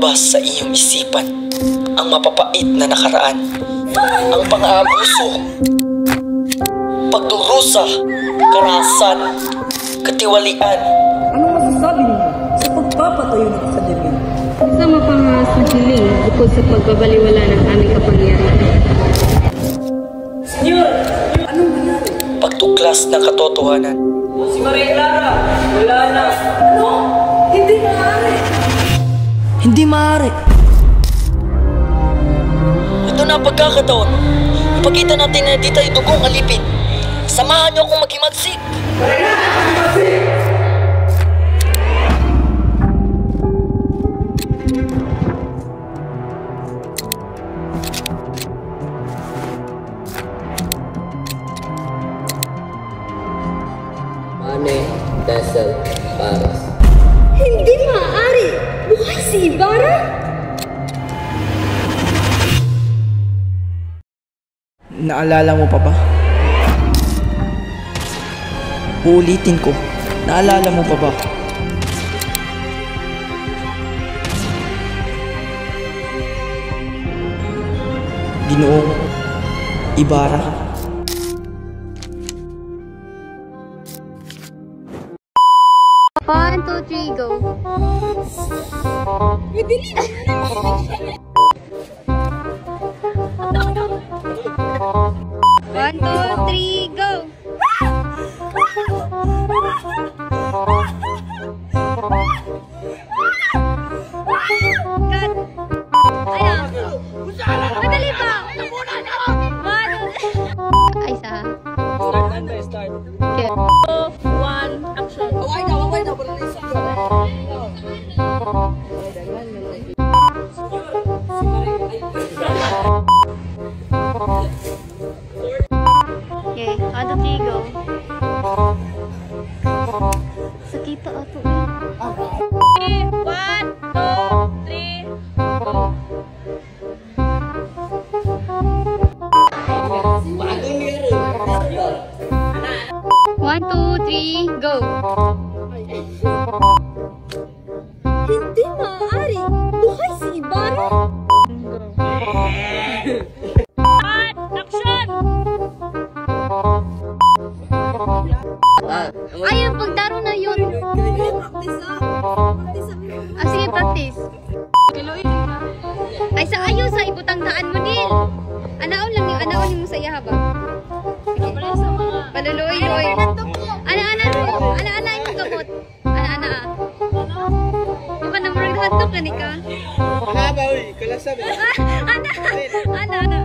lumabas sa iyong isipan ang mapapait na nakaraan, ang pang-aabuso, pagdurusa, karahasan, katiwalian. Anong masasabi niyo sa pagpapatayo ng akademya? Kasama pa nga sa hiling bukod sa pagbabaliwala ng aming kapangyarihan. Senyor, anong nangyari? Pagtuklas ng katotohanan. Si Maria Clara, wala na. Ano? Hindi maaari. Hindi maaari. Ito na ang pagkakataon. Ipakita natin na di tayo dugong alipin. Samahan niyo akong maghimagsik. Mane Desel Paras. Hindi maaari! Buhay si Ibarra? Naalala mo pa ba? Uulitin ko. Naalala mo pa ba? Ginoong Ibarra. One, two, three, go. One, two, three, go. Cut. Ayan. Madali pa. Ay, isa. Start. Okay. One, action. Away na, wala na isa. Okay, one, two, three, go. Sakito ato. Okay, 1, 2, 3, go. One, two, three, go. Hindi maaari. Buhay si Ibarra. Cut! Action! Ay, ang pagdaro na yun. Sige, practice. Ay, sa ayaw sa ibutang daan mo, Nil. Anaon lang yung anaon mo sa iya haba. Sige. Paluloy, loy. Ana-ana yung gamot. Ana-ana. Yung ka namurag hatok ka ni ka. Haba, uy. Kalasa ba? Ana.